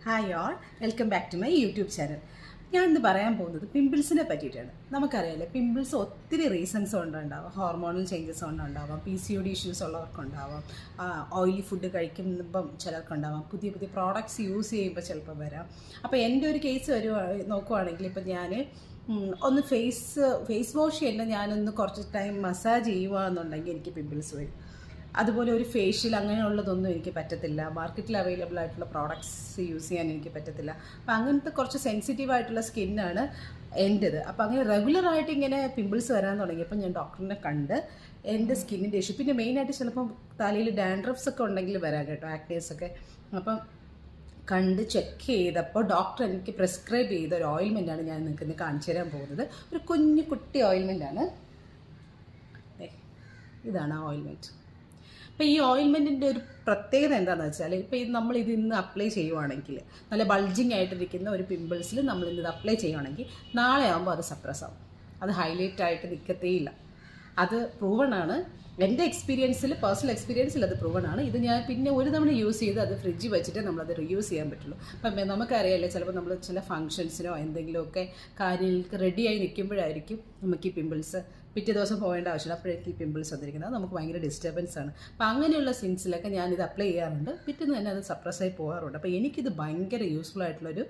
Hi all, welcome back to my YouTube channel. ഞാൻ ഇന്ന് പറയാൻ പോകുന്നത് പിമ്പിൾസിനെ പറ്റിയിട്ടാണ്. നമുക്കറിയാമല്ലേ, പിമ്പിൾസ് ഒത്തിരി റീസൺസ് കൊണ്ടുണ്ടാവാം. ഹോർമോണൽ ചേഞ്ചസ് കൊണ്ടുണ്ടാവാം, PCOD ഇഷ്യൂസ് ഉള്ളവർക്കുണ്ടാവാം, ഓയിലി ഫുഡ് കഴിക്കുമ്പം ചിലർക്കുണ്ടാവാം, പുതിയ പുതിയ പ്രോഡക്റ്റ്സ് യൂസ് ചെയ്യുമ്പോൾ ചിലപ്പോൾ വരാം. അപ്പോൾ എൻ്റെ ഒരു കേസ് നോക്കുവാണെങ്കിൽ ഇപ്പം ഞാൻ ഒന്ന് ഫേസ് വാഷ് ചെയ്യുന്ന ഞാനൊന്ന് കുറച്ച് ടൈം മസാജ് ചെയ്യുകയെന്നുണ്ടെങ്കിൽ എനിക്ക് പിമ്പിൾസ് വരും. അതുപോലെ ഒരു ഫേഷ്യൽ അങ്ങനെയുള്ളതൊന്നും എനിക്ക് പറ്റത്തില്ല. മാർക്കറ്റിൽ അവൈലബിൾ ആയിട്ടുള്ള പ്രോഡക്ട്സ് യൂസ് ചെയ്യാൻ എനിക്ക് പറ്റത്തില്ല. അപ്പോൾ അങ്ങനത്തെ കുറച്ച് സെൻസിറ്റീവ് ആയിട്ടുള്ള സ്കിന്നാണ് എൻ്റേത്. അപ്പോൾ അങ്ങനെ റെഗുലറായിട്ട് ഇങ്ങനെ പിമ്പിൾസ് വരാൻ തുടങ്ങിയപ്പോൾ ഞാൻ ഡോക്ടറിനെ കണ്ട് എൻ്റെ സ്കിന്നിൻ്റെ ഇഷ്യൂ, പിന്നെ മെയിനായിട്ട് ചിലപ്പം തലയിൽ ഡാൻഡ്രഫ്സ് ഒക്കെ ഉണ്ടെങ്കിൽ വരാം കേട്ടോ, ആക്നേഴ്സൊക്കെ. അപ്പം കണ്ട് ചെക്ക് ചെയ്തപ്പോൾ ഡോക്ടർ എനിക്ക് പ്രിസ്ക്രൈബ് ചെയ്ത ഒരു ഓയിൽമെൻറ്റാണ് ഞാൻ നിങ്ങൾക്ക് ഇന്ന് കാണിച്ചു തരാൻ പോകുന്നത്. ഒരു കുട്ടി ഓയിൽമെൻറ്റാണ്. ഇതാണ് ആ ഓയിൽമെൻറ്റ്. അപ്പോൾ ഈ ഓയിൽമെൻറ്റിൻ്റെ ഒരു പ്രത്യേകത എന്താണെന്ന് വെച്ചാൽ, ഇപ്പോൾ നമ്മളിത് ഇന്ന് അപ്ലൈ ചെയ്യുവാണെങ്കിൽ, നല്ല ബൾജിങ് ആയിട്ടിരിക്കുന്ന ഒരു പിമ്പിൾസിൽ നമ്മളിത് അപ്ലൈ ചെയ്യുവാണെങ്കിൽ നാളെ ആകുമ്പോൾ അത് സപ്രസ് ആവും. അത് ഹൈലൈറ്റ് ആയിട്ട് നിൽക്കത്തേയില്ല. അത് പ്രൂവൺ ആണ്. എൻ്റെ എക്സ്പീരിയൻസിൽ, പേഴ്സണൽ എക്സ്പീരിയൻസിൽ അത് പ്രൂവൺ ആണ്. ഇത് ഞാൻ പിന്നെ ഒരു തവണ യൂസ് ചെയ്ത് അത് ഫ്രിഡ്ജിൽ വെച്ചിട്ട് നമ്മളത് റീയൂസ് ചെയ്യാൻ പറ്റുള്ളൂ. അപ്പം നമുക്കറിയാമല്ലേ, ചിലപ്പോൾ നമ്മൾ ചില ഫംഗ്ഷൻസിനോ എന്തെങ്കിലുമൊക്കെ കാര്യങ്ങൾക്ക് റെഡിയായി നിൽക്കുമ്പോഴായിരിക്കും നമുക്ക് ഈ പിമ്പിൾസ്, പിറ്റേ ദിവസം പോകേണ്ട ആവശ്യമില്ല, അപ്പോഴേക്കും ഈ പിമ്പിൾസ് വന്നിരിക്കുന്നത് നമുക്ക് ഭയങ്കര ഡിസ്റ്റർബൻസ് ആണ്. അപ്പോൾ അങ്ങനെയുള്ള സീൻസിലൊക്കെ ഞാനിത് അപ്ലൈ ചെയ്യാറുണ്ട്. പിറ്റേന്ന് തന്നെ അത് സപ്രസ്സായി പോകാറുണ്ട്. അപ്പോൾ എനിക്കിത് ഭയങ്കര യൂസ്ഫുൾ ആയിട്ടുള്ളൊരു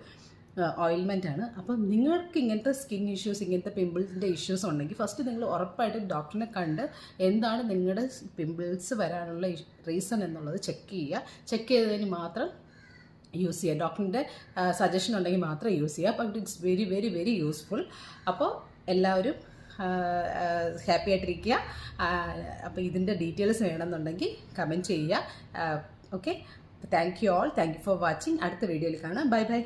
ഓയിൽമെൻറ്റാണ്. അപ്പം നിങ്ങൾക്ക് ഇങ്ങനത്തെ സ്കിൻ ഇഷ്യൂസ്, ഇങ്ങനത്തെ പിമ്പിൾസിൻ്റെ ഇഷ്യൂസ് ഉണ്ടെങ്കിൽ ഫസ്റ്റ് നിങ്ങൾ ഉറപ്പായിട്ടും ഡോക്ടറിനെ കണ്ട് എന്താണ് നിങ്ങളുടെ പിമ്പിൾസ് വരാനുള്ള റീസൺ എന്നുള്ളത് ചെക്ക് ചെയ്യുക. ചെക്ക് ചെയ്തതിന് മാത്രം യൂസ് ചെയ്യുക. ഡോക്ടറിൻ്റെ സജഷൻ ഉണ്ടെങ്കിൽ മാത്രം യൂസ് ചെയ്യുക. അപ്പം it's very very very useful. അപ്പോൾ എല്ലാവരും ഹാപ്പി ആയിട്ടിരിക്കുക. അപ്പോൾ ഇതിൻ്റെ ഡീറ്റെയിൽസ് വേണമെന്നുണ്ടെങ്കിൽ കമൻറ്റ് ചെയ്യുക. Okay, thank you all. Thank you for watching. അടുത്ത വീഡിയോയിൽ കാണാം. Bye bye.